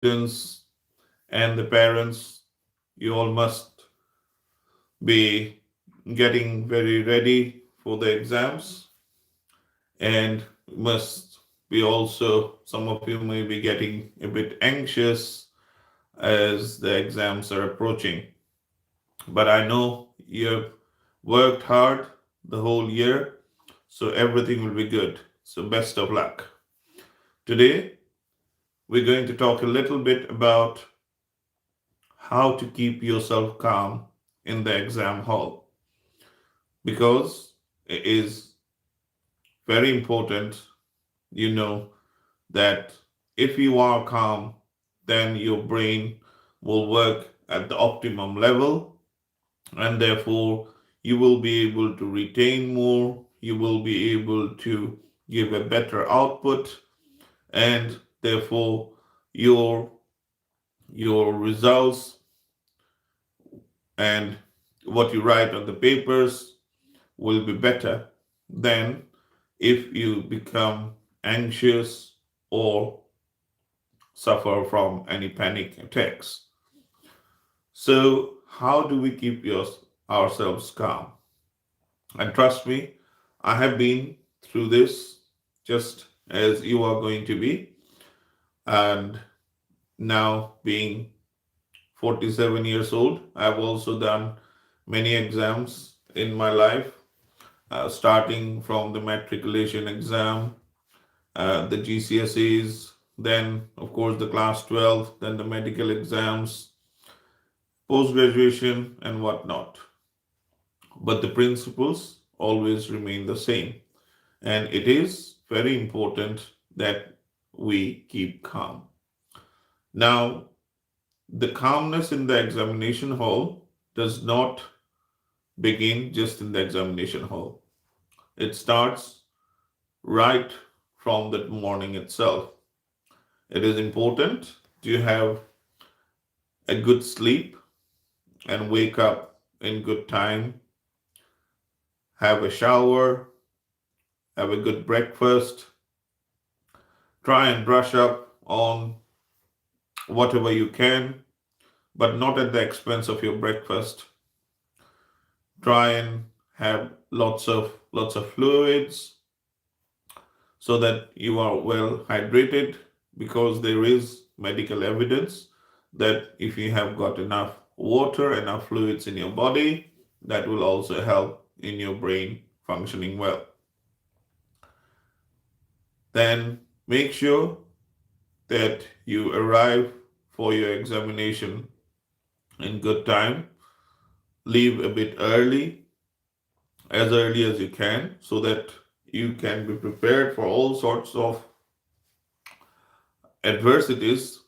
students and the parents, you all must be getting very ready for the exams and must be also, some of you may be getting a bit anxious as the exams are approaching. But I know you have worked hard the whole year, so everything will be good. So, best of luck. Today, we're going to talk a little bit about how to keep yourself calm in the exam hall because it is very important, you know, that if you are calm, then your brain will work at the optimum level, and therefore you will be able to retain more, you will be able to give a better output, and therefore your your results and what you write on the papers will be better than if you become anxious or suffer from any panic attacks. So, how do we keep ourselves calm? And trust me, I have been through this just as you are going to be. And now, being 47 years old, I've also done many exams in my life, starting from the matriculation exam, the GCSEs, then, of course, the class 12, then the medical exams, post graduation, and whatnot. But the principles always remain the same. And it is very important that we keep calm. Now, the calmness in the examination hall does not begin just in the examination hall. It starts right from that morning itself. It is important to have a good sleep and wake up in good time, have a shower, have a good breakfast, try and brush up on whatever you can, but not at the expense of your breakfast. Try and have lots of fluids so that you are well hydrated, because there is medical evidence that if you have got enough water, enough fluids in your body, that will also help in your brain functioning well. Then make sure that you arrive for your examination in good time. Leave a bit early, as early as you can, so that you can be prepared for all sorts of adversities.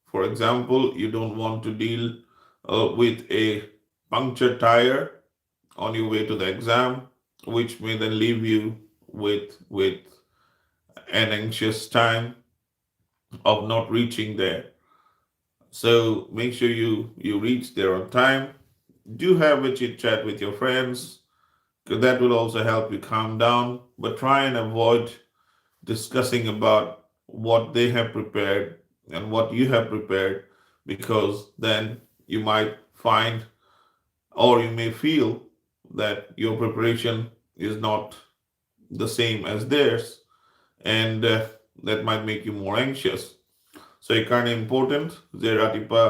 For example, you don't want to deal with a punctured tire on your way to the exam, which may then leave you with an anxious time of not reaching there. So make sure you reach there on time. Do have a chit chat with your friends, because that will also help you calm down. But try and avoid discussing about what they have prepared and what you have prepared, because then you might find, or you may feel, that your preparation is not the same as theirs, and that might make you more anxious. So এইকাৰণে important যে ৰাতিপুৱা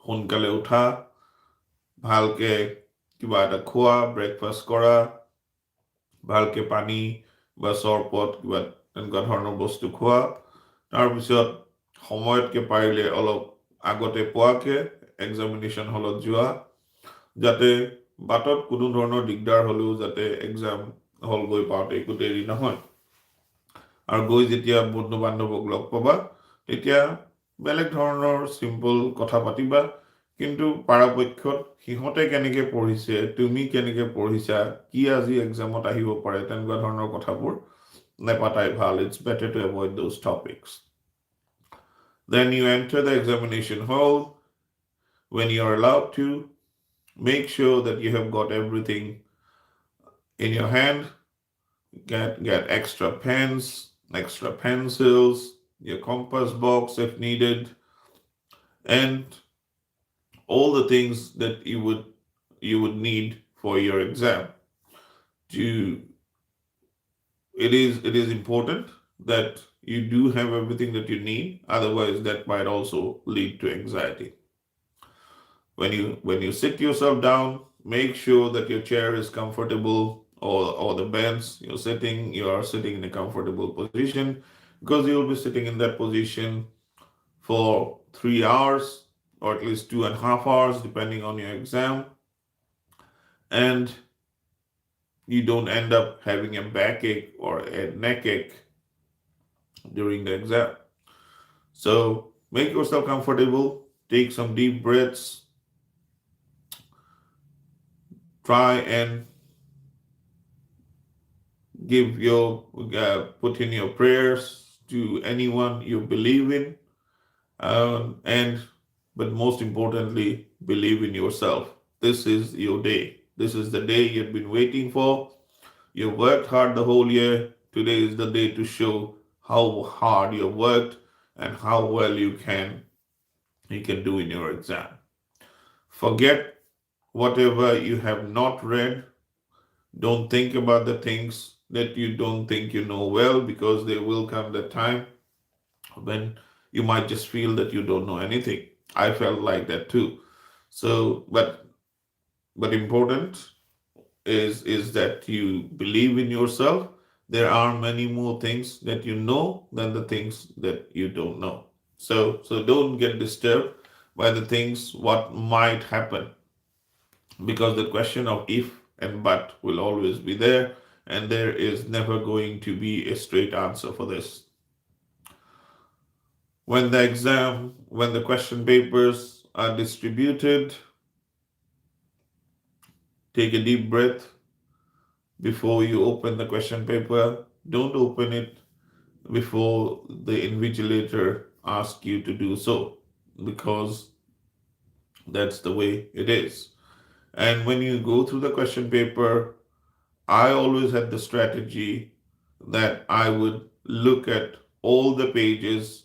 সোনকালে উঠা, ভালকে কিবা এটা খোৱা, breakfast কৰা, ভালকে পানী বা চৰবত কিবা তেনেকুৱা ধৰণৰ বস্তু খোৱা, তাৰপিছত সময়তকে পাৰিলে অলপ আগতে পোৱাকে এক্সামিনেশ্যন হলত যোৱা, যাতে বাটত কোনো ধৰণৰ দিগদাৰ হ'লেও যাতে এক্সাম হল গৈ পাওঁতে একো দেৰি নহয়। আৰু গৈ যেতিয়া বন্ধু বান্ধৱক লগ পাবা, তেতিয়া বেলেগ ধৰণৰ চিম্পল কথা পাতিবা, কিন্তু পৰাপক্ষত সিহঁতে কেনেকৈ পঢ়িছে, তুমি কেনেকৈ পঢ়িছা, কি আজি এক্সামত আহিব পাৰে, তেনেকুৱা ধৰণৰ কথাবোৰ নেপাতাই ভাল। It's better to avoid those topics. Then you enter the examination hall. When you are allowed to, make sure that you have got everything in your hand. Get extra pens, extra pencils, your compass box if needed, and all the things that you would need for your exam. To it is important that you do have everything that you need, otherwise that might also lead to anxiety. When you sit yourself down, make sure that your chair is comfortable, or the bench you are sitting in a comfortable position, because you'll be sitting in that position for 3 hours, or at least 2.5 hours depending on your exam, and you don't end up having a backache or a neck ache during the exam. So make yourself comfortable, take some deep breaths, try and put in your prayers to anyone you believe in, and but most importantly, believe in yourself. This is your day. This is the day you've been waiting for. You worked hard the whole year. Today is the day to show how hard you worked and how well you can do in your exam. Forget whatever you have not read. Don't think about the things that you don't think you know well, because there will come the time when you might just feel that you don't know anything. I felt like that too. So, but important is that you believe in yourself. There are many more things that you know than the things that you don't know. So don't get disturbed by the things what might happen, because the question of if and but will always be there, and there is never going to be a straight answer for this. When the question papers are distributed, take a deep breath before you open the question paper. Don't open it before the invigilator asks you to do so, because that's the way it is. And when you go through the question paper, I always had the strategy that I would look at all the pages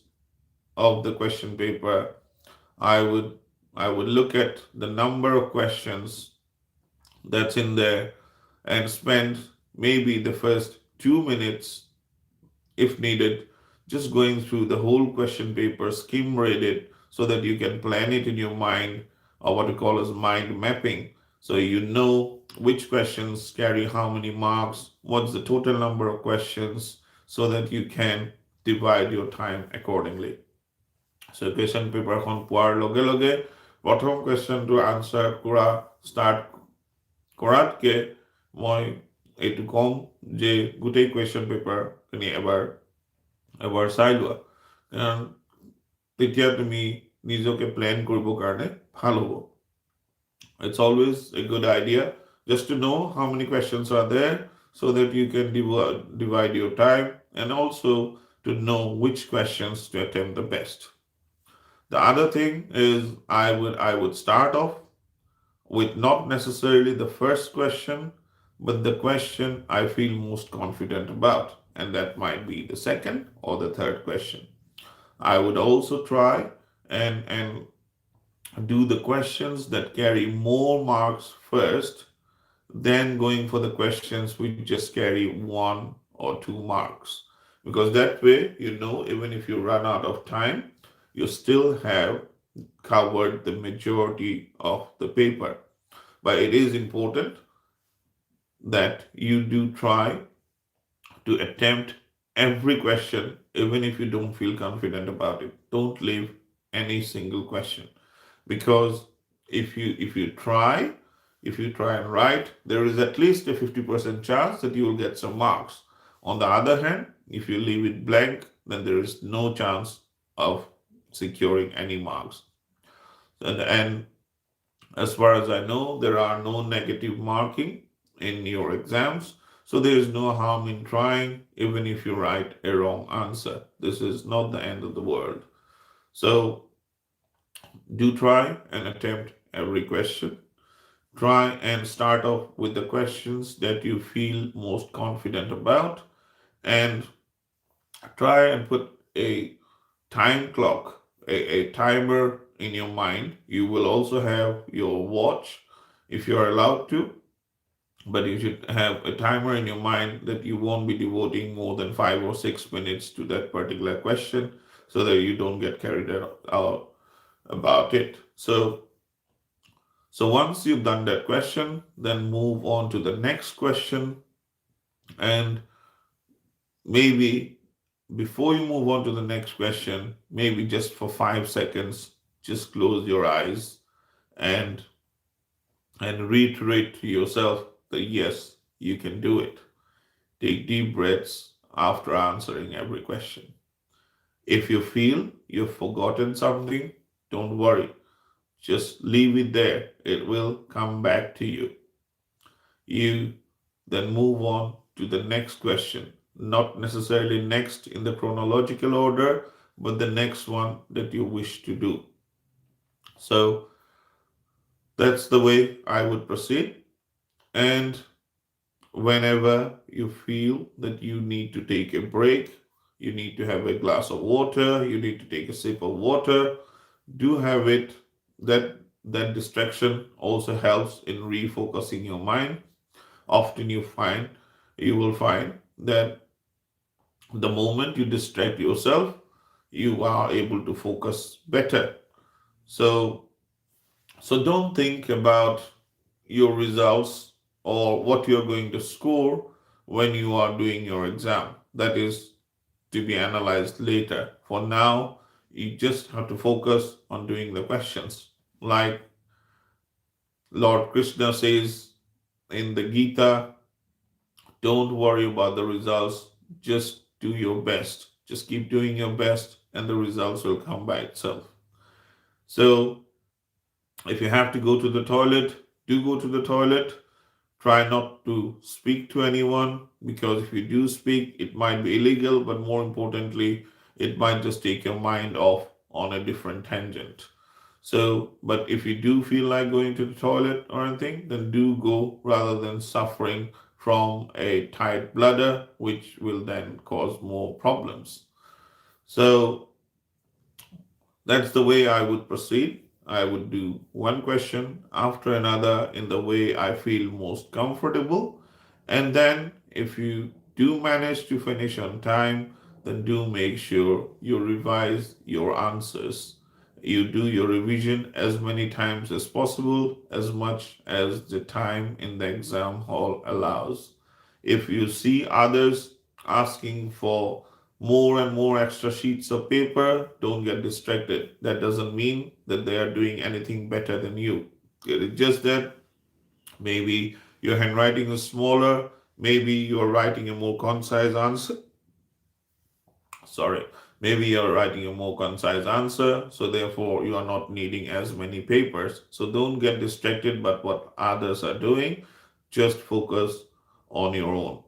of the question paper. I would I would look at the number of questions that's in there, and spend maybe the first 2 minutes, if needed, just going through the whole question paper, skim read it, so that you can plan it in your mind, or what we call as mind mapping. So you know which questions carry how many marks, what's the total number of questions, so that you can divide your time accordingly. So question পেপাৰখন পোৱাৰ লগে লগে প্ৰথম কুৱেশ্যনটো answer কৰা start কৰাতকে মই এইটো ক'ম যে গোটেই কুৱেশ্যন পেপাৰখিনি এবাৰ চাই লোৱা, কাৰণ তেতিয়া তুমি নিজকে প্লেন কৰিবৰ কাৰণে ভাল হ'ব. It's always a good idea just to know how many questions are there, so that you can divide your time, and also to know which questions to attempt the best. The other thing is I would start off with not necessarily the first question, but the question I feel most confident about, and that might be the second or the third question. I would also try and do the questions that carry more marks first, then going for the questions which just carry 1 or 2 marks. Because that way, even if you run out of time, you still have covered the majority of the paper. But it is important that you do try to attempt every question, even if you don't feel confident about it. Don't leave any single question, because if you try and write, there is at least a 50% chance that you will get some marks. On the other hand, if you leave it blank, then there is no chance of securing any marks. And as far as I know, there are no negative marking in your exams. So there is no harm in trying, even if you write a wrong answer. This is not the end of the world. So do try and attempt every question. Try and start off with the questions that you feel most confident about, and try and put a time clock, a timer in your mind. You will also have your watch if you're allowed to, but you should have a timer in your mind that you won't be devoting more than 5 or 6 minutes to that particular question so that you don't get carried out about it. So once you've done that question, then move on to the next question. And maybe before you move on to the next question, maybe just for 5 seconds, just close your eyes and reiterate to yourself that yes, you can do it. Take deep breaths after answering every question. If you feel you've forgotten something, don't worry. Just leave it there. It will come back to you. You then move on to the next question. Not necessarily next in the chronological order, but the next one that you wish to do. So that's the way I would proceed. And whenever you feel that you need to take a break, you need to have a glass of water, you need to take a sip of water, do have it. That distraction also helps in refocusing your mind. Often you will find that the moment you distract yourself, you are able to focus better. So don't think about your results or what you're going to score when you are doing your exam. That is to be analyzed later. For now, you just have to focus on doing the questions. Like Lord Krishna says in the Gita, don't worry about the results, just do your best. Just keep doing your best, and the results will come by itself. So, if you have to go to the toilet, do go to the toilet. Try not to speak to anyone because if you do speak, it might be illegal, but more importantly, it might just take your mind off on a different tangent. So, but if you do feel like going to the toilet or anything, then do go rather than suffering from a tight bladder, which will then cause more problems. So, that's the way I would proceed. I would do one question after another in the way I feel most comfortable. And then, if you do manage to finish on time, then do make sure you revise your answers. You do your revision as many times as possible, as much as the time in the exam hall allows. If you see others asking for more and more extra sheets of paper, don't get distracted. That doesn't mean that they are doing anything better than you. It is just that maybe your handwriting is smaller, maybe you're writing a more concise answer. Sorry, maybe you're writing a more concise answer, so therefore you are not needing as many papers. So don't get distracted by what others are doing, just focus on your own.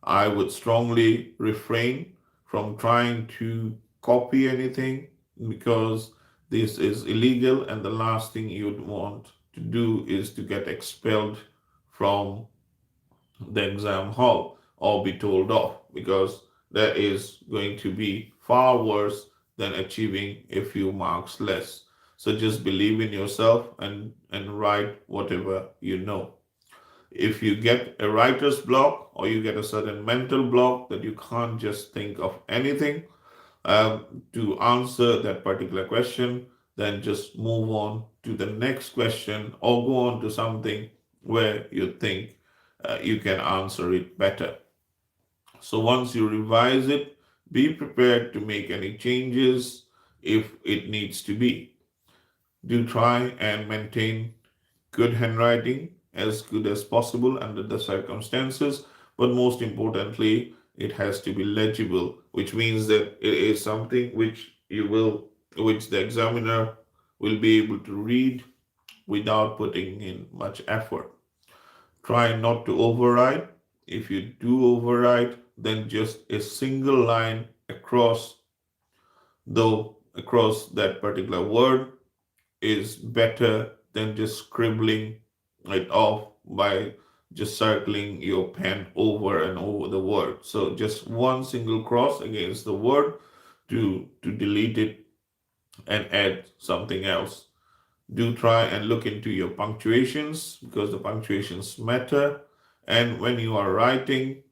I would strongly refrain from trying to copy anything because this is illegal, and the last thing you'd want to do is to get expelled from the exam hall or be told off because that is going to be far worse than achieving a few marks less. So just believe in yourself and write whatever you know. If you get a writer's block or you get a certain mental block that you can't just think of anything to answer that particular question, then just move on to the next question or go on to something where you think you can answer it better. So once you revise it, be prepared to make any changes if it needs to be. Do try and maintain good handwriting as good as possible under the circumstances, but most importantly, it has to be legible, which means that it is something which the examiner will be able to read without putting in much effort. Try not to overwrite. If you do overwrite, then just a single line across that particular word is better than just scribbling it off by just circling your pen over and over the word. So just one single cross against the word to delete it and add something else. Do try and look into your punctuations because the punctuations matter. And when you are writing,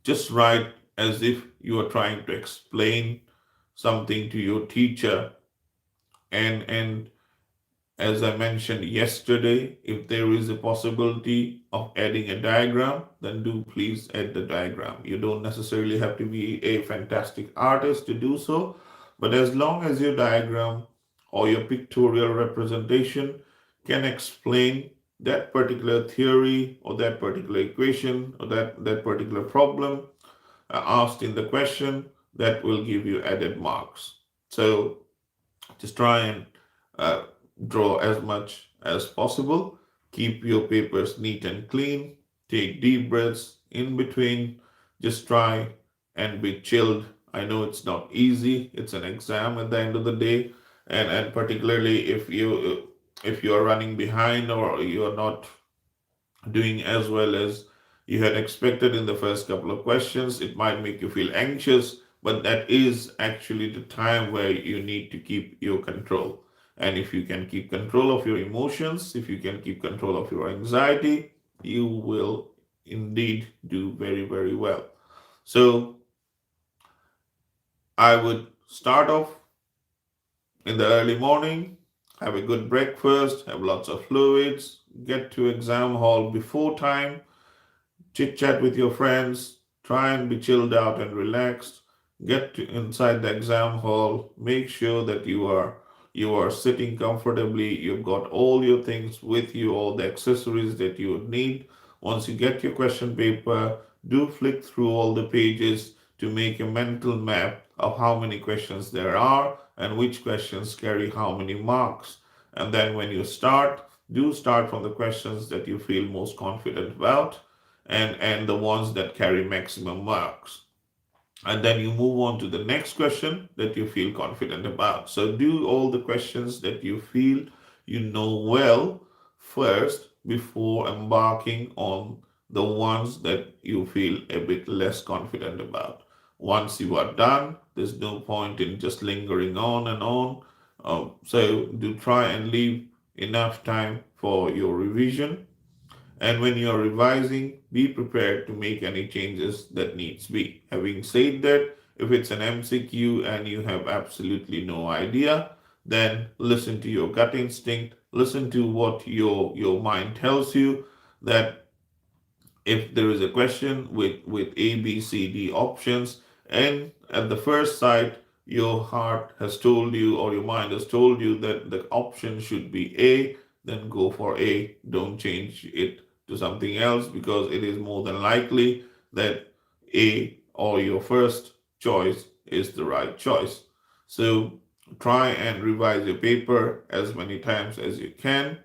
just write as if you are trying to explain something to your teacher. And as I mentioned yesterday, if there is a possibility of adding a diagram, then do please add the diagram. You don't necessarily have to be a fantastic artist to do so, but as long as your diagram or your pictorial representation can explain that particular theory or that particular equation or that particular problem asked in the question, that will give you added marks. So just try and uh, draw as much as possible. Keep your papers neat and clean. Take deep breaths in between. Just try and be chilled. I know it's not easy. It's an exam at the end of the day, and particularly if you are running behind or you are not doing as well as you had expected in the first couple of questions, it might make you feel anxious, but that is actually the time where you need to keep your control. And if you can keep control of your emotions, if you can keep control of your anxiety, you will indeed do very, very well. So I would start off in the early morning, have a good breakfast, have lots of fluids, get to exam hall before time, chit chat with your friends, try and be chilled out and relaxed, get to inside the exam hall, make sure that you are sitting comfortably, you've got all your things with you, all the accessories that you would need. Once you get your question paper, do flick through all the pages to make a mental map of how many questions there are and which questions carry how many marks. And then when you start, do start from the questions that you feel most confident about and the ones that carry maximum marks. And then you move on to the next question that you feel confident about. So do all the questions that you feel you know well first before embarking on the ones that you feel a bit less confident about. Once you are done, there's no point in just lingering on and on. So do try and leave enough time for your revision, and when you are revising, be prepared to make any changes that needs be. Having said that, if it's an MCQ and you have absolutely no idea, then listen to your gut instinct, listen to what your mind tells you, that if there is a question with A, B, C, D options, and at the first sight, your heart has told you or your mind has told you that the option should be A, then go for A. Don't change it to something else because it is more than likely that A or your first choice is the right choice. So try and revise your paper as many times as you can.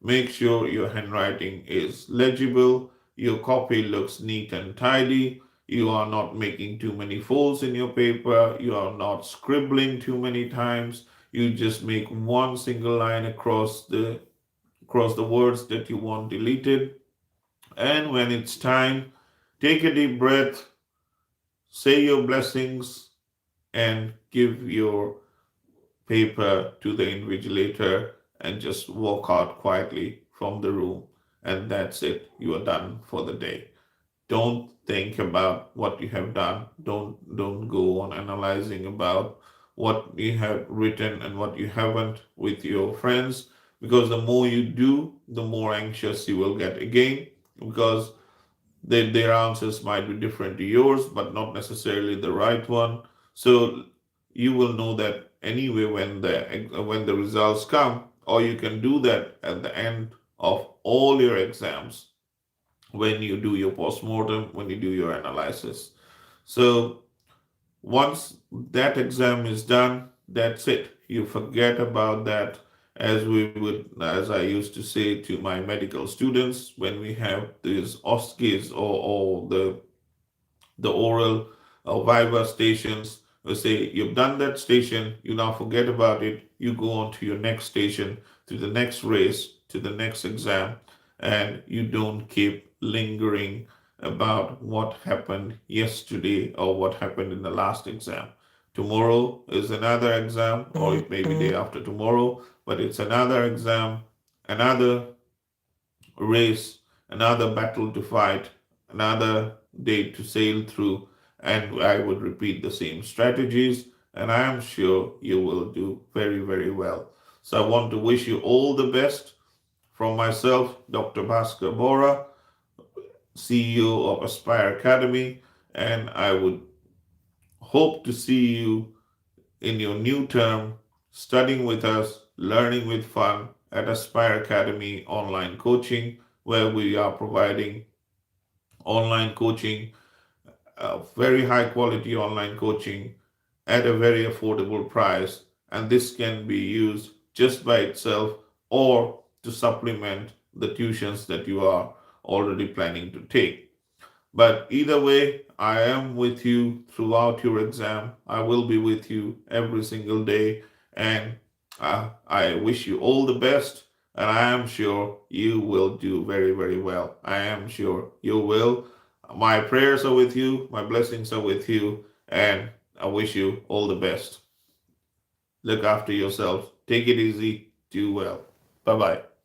Make sure your handwriting is legible, your copy looks neat and tidy, you are not making too many folds in your paper, you are not scribbling too many times, you just make one single line across the words that you want deleted. And when it's time, take a deep breath, say your blessings, and give your paper to the invigilator and just walk out quietly from the room. And that's it. You are done for the day. Don't think about what you have done. Don't go on analyzing about what you have written and what you haven't with your friends, because the more you do, the more anxious you will get again, because their answers might be different to yours, but not necessarily the right one. So you will know that anyway when the results come, or you can do that at the end of all your exams when you do your postmortem, when you do your analysis. So once that exam is done, that's it. You forget about that. As I used to say to my medical students, when we have these OSCEs or the oral viva stations, we say you've done that station, you now forget about it, you go on to your next station, to the next race, to the next exam, and you don't keep lingering about what happened yesterday or what happened in the last exam. Tomorrow is another exam, or it may be day after tomorrow, but it's another exam, another race, another battle to fight, another day to sail through, and I would repeat the same strategies, and I am sure you will do very, very well. So I want to wish you all the best from myself, Dr. Bhaskar Bora, CEO of Aspire Academy, and I would hope to see you in your new term studying with us, learning with fun at Aspire Academy online coaching, where we are providing online coaching, very high quality online coaching at a very affordable price. And this can be used just by itself or to supplement the tuitions that you are already planning to take. But either way, I am with you throughout your exam. I will be with you every single day. And I wish you all the best. And I am sure you will do very, very well. I am sure you will. My prayers are with you. My blessings are with you. And I wish you all the best. Look after yourself. Take it easy. Do well. Bye bye.